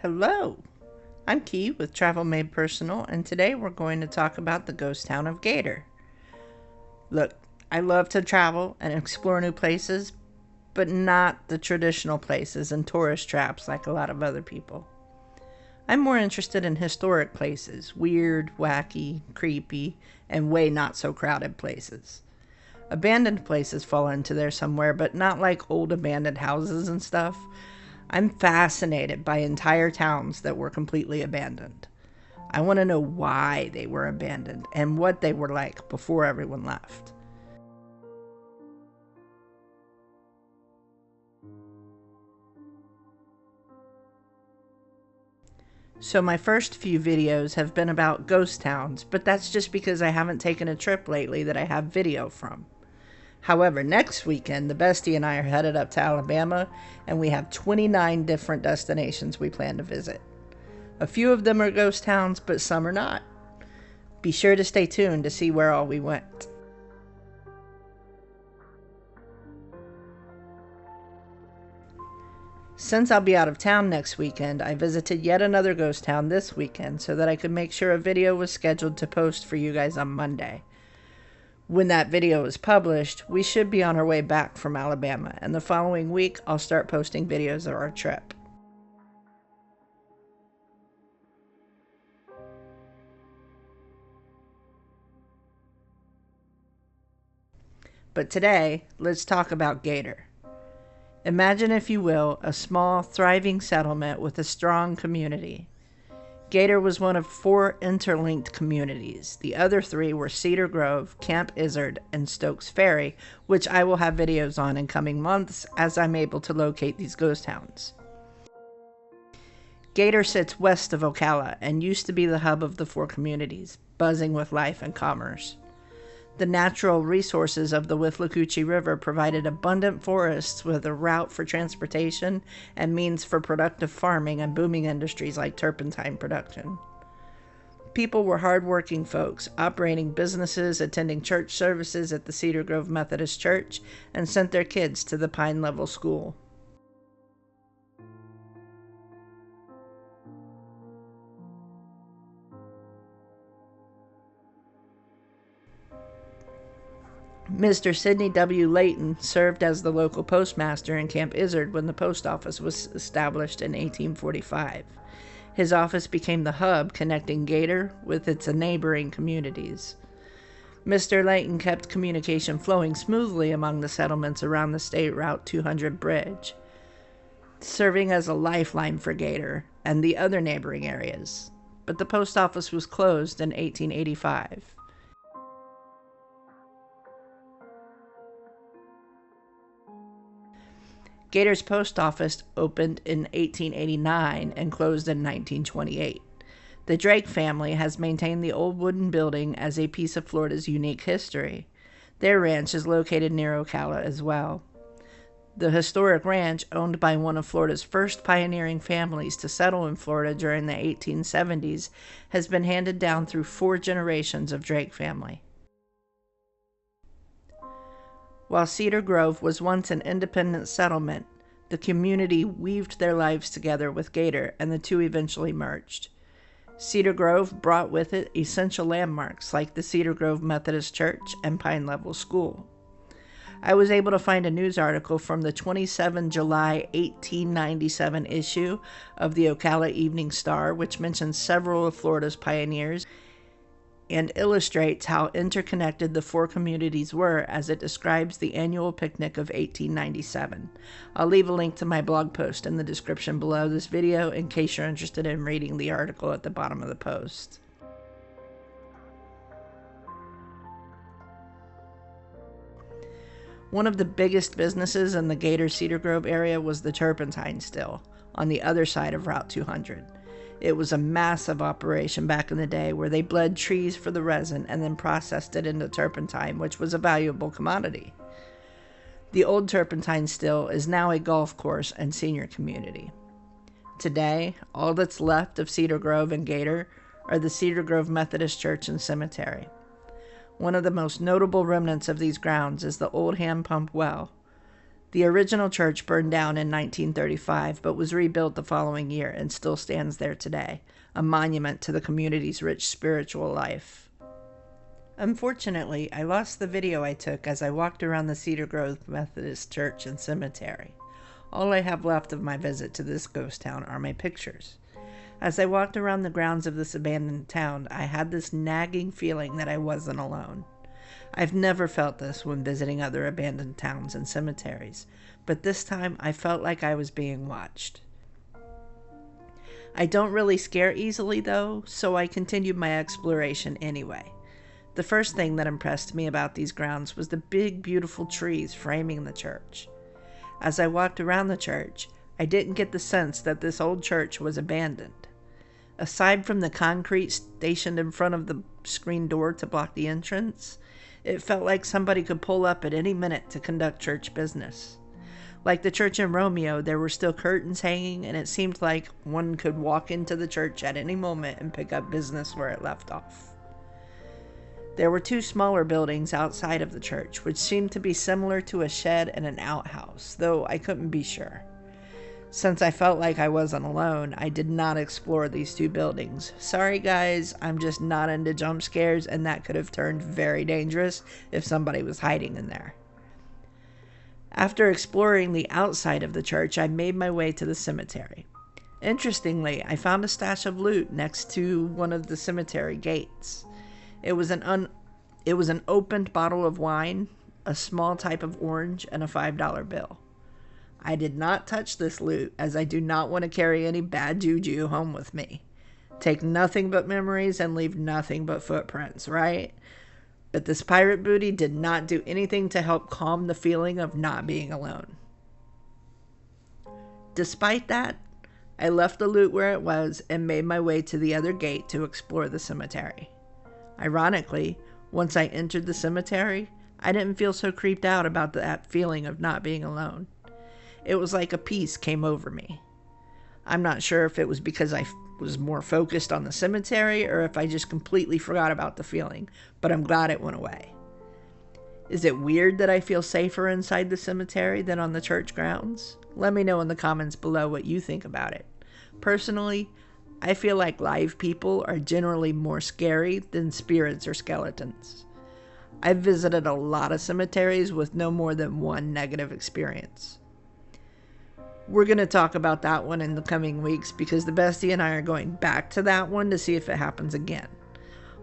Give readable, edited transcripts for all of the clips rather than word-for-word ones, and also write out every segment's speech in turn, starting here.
Hello, I'm Key with Travel Made Personal, and today we're going to talk about the ghost town of Gaiter. Look, I love to travel and explore new places, but not the traditional places and tourist traps like a lot of other people. I'm more interested in historic places, weird, wacky, creepy, and way not so crowded places. Abandoned places fall into there somewhere, but not like old abandoned houses and stuff. I'm fascinated by entire towns that were completely abandoned. I want to know why they were abandoned and what they were like before everyone left. So my first few videos have been about ghost towns, but that's just because I haven't taken a trip lately that I have video from. However, next weekend, the bestie and I are headed up to Alabama, and we have 29 different destinations we plan to visit. A few of them are ghost towns, but some are not. Be sure to stay tuned to see where all we went. Since I'll be out of town next weekend, I visited yet another ghost town this weekend so that I could make sure a video was scheduled to post for you guys on Monday. When that video is published, we should be on our way back from Alabama, and the following week I'll start posting videos of our trip. But today, let's talk about Gaiter. Imagine, if you will, a small, thriving settlement with a strong community. Gaiter was one of 4 interlinked communities. The other 3 were Cedar Grove, Camp Izard, and Stokes Ferry, which I will have videos on in coming months as I'm able to locate these ghost towns. Gaiter sits west of Ocala and used to be the hub of the 4 communities, buzzing with life and commerce. The natural resources of the Withlacoochee River provided abundant forests with a route for transportation and means for productive farming and booming industries like turpentine production. People were hardworking folks, operating businesses, attending church services at the Cedar Grove Methodist Church, and sent their kids to the Pine Level School. Mr. Sidney W. Layton served as the local postmaster in Camp Izard when the post office was established in 1845. His office became the hub connecting Gaiter with its neighboring communities. Mr. Layton kept communication flowing smoothly among the settlements around the State Route 200 bridge, serving as a lifeline for Gaiter and the other neighboring areas. But the post office was closed in 1885. Gaiter's post office opened in 1889 and closed in 1928. The Drake family has maintained the old wooden building as a piece of Florida's unique history. Their ranch is located near Ocala as well. The historic ranch, owned by one of Florida's first pioneering families to settle in Florida during the 1870s, has been handed down through 4 generations of Drake family. While Cedar Grove was once an independent settlement, the community weaved their lives together with Gaiter, and the two eventually merged. Cedar Grove brought with it essential landmarks like the Cedar Grove Methodist Church and Pine Level School. I was able to find a news article from the 27 July 1897 issue of the Ocala Evening Star, which mentions several of Florida's pioneers and illustrates how interconnected the 4 communities were as it describes the annual picnic of 1897. I'll leave a link to my blog post in the description below this video in case you're interested in reading the article at the bottom of the post. One of the biggest businesses in the Gaiter Cedar Grove area was the turpentine still, on the other side of Route 200. It was a massive operation back in the day where they bled trees for the resin and then processed it into turpentine, which was a valuable commodity. The old turpentine still is now a golf course and senior community. Today, all that's left of Cedar Grove and Gaiter are the Cedar Grove Methodist Church and Cemetery. One of the most notable remnants of these grounds is the old hand pump well. The original church burned down in 1935, but was rebuilt the following year and still stands there today, a monument to the community's rich spiritual life. Unfortunately, I lost the video I took as I walked around the Cedar Grove Methodist Church and Cemetery. All I have left of my visit to this ghost town are my pictures. As I walked around the grounds of this abandoned town, I had this nagging feeling that I wasn't alone. I've never felt this when visiting other abandoned towns and cemeteries, but this time I felt like I was being watched. I don't really scare easily though, so I continued my exploration anyway. The first thing that impressed me about these grounds was the big, beautiful trees framing the church. As I walked around the church, I didn't get the sense that this old church was abandoned. Aside from the concrete stationed in front of the screen door to block the entrance, it felt like somebody could pull up at any minute to conduct church business. Like the church in Romeo, there were still curtains hanging, and it seemed like one could walk into the church at any moment and pick up business where it left off. There were two smaller buildings outside of the church, which seemed to be similar to a shed and an outhouse, though I couldn't be sure. Since I felt like I wasn't alone, I did not explore these two buildings. Sorry guys, I'm just not into jump scares, and that could have turned very dangerous if somebody was hiding in there. After exploring the outside of the church, I made my way to the cemetery. Interestingly, I found a stash of loot next to one of the cemetery gates. It was an opened bottle of wine, a small type of orange, and a $5 bill. I did not touch this loot, as I do not want to carry any bad juju home with me. Take nothing but memories and leave nothing but footprints, right? But this pirate booty did not do anything to help calm the feeling of not being alone. Despite that, I left the loot where it was and made my way to the other gate to explore the cemetery. Ironically, once I entered the cemetery, I didn't feel so creeped out about that feeling of not being alone. It was like a peace came over me. I'm not sure if it was because I was more focused on the cemetery or if I just completely forgot about the feeling, but I'm glad it went away. Is it weird that I feel safer inside the cemetery than on the church grounds? Let me know in the comments below what you think about it. Personally, I feel like live people are generally more scary than spirits or skeletons. I've visited a lot of cemeteries with no more than one negative experience. We're going to talk about that one in the coming weeks because the bestie and I are going back to that one to see if it happens again.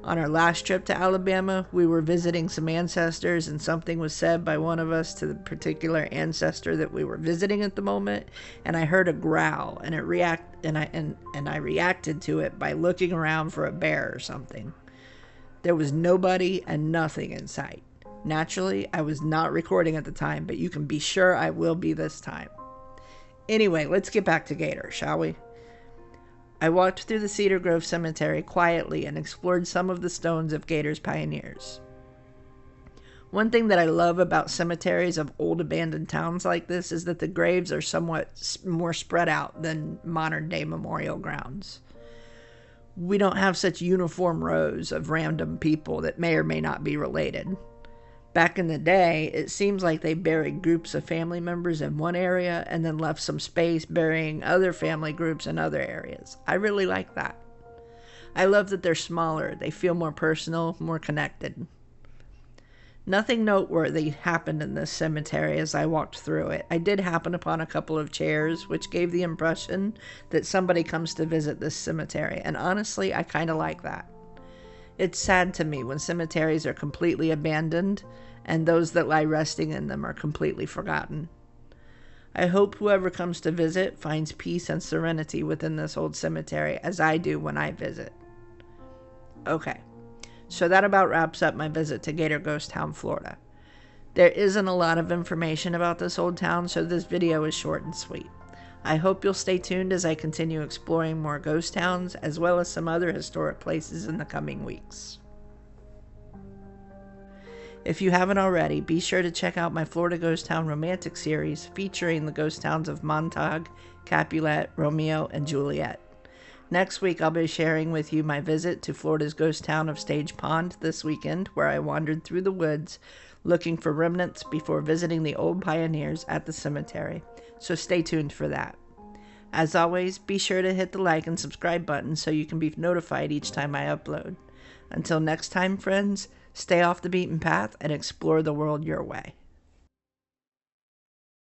On our last trip to Alabama, we were visiting some ancestors and something was said by one of us to the particular ancestor that we were visiting at the moment, and I heard a growl and I reacted to it by looking around for a bear or something. There was nobody and nothing in sight. Naturally, I was not recording at the time, but you can be sure I will be this time. Anyway, let's get back to Gaiter, shall we? I walked through the Cedar Grove Cemetery quietly and explored some of the stones of Gaiter's pioneers. One thing that I love about cemeteries of old abandoned towns like this is that the graves are somewhat more spread out than modern-day memorial grounds. We don't have such uniform rows of random people that may or may not be related. Back in the day, it seems like they buried groups of family members in one area and then left some space burying other family groups in other areas. I really like that. I love that they're smaller. They feel more personal, more connected. Nothing noteworthy happened in this cemetery as I walked through it. I did happen upon a couple of chairs, which gave the impression that somebody comes to visit this cemetery, and honestly, I kind of like that. It's sad to me when cemeteries are completely abandoned and those that lie resting in them are completely forgotten. I hope whoever comes to visit finds peace and serenity within this old cemetery as I do when I visit. Okay, so that about wraps up my visit to Gaiter Ghost Town, Florida. There isn't a lot of information about this old town, so this video is short and sweet. I hope you'll stay tuned as I continue exploring more ghost towns, as well as some other historic places in the coming weeks. If you haven't already, be sure to check out my Florida Ghost Town Romantic series featuring the ghost towns of Montauk, Capulet, Romeo, and Juliet. Next week, I'll be sharing with you my visit to Florida's ghost town of Stage Pond this weekend, where I wandered through the woods looking for remnants before visiting the old pioneers at the cemetery. So stay tuned for that. As always, be sure to hit the like and subscribe button so you can be notified each time I upload. Until next time, friends, stay off the beaten path and explore the world your way.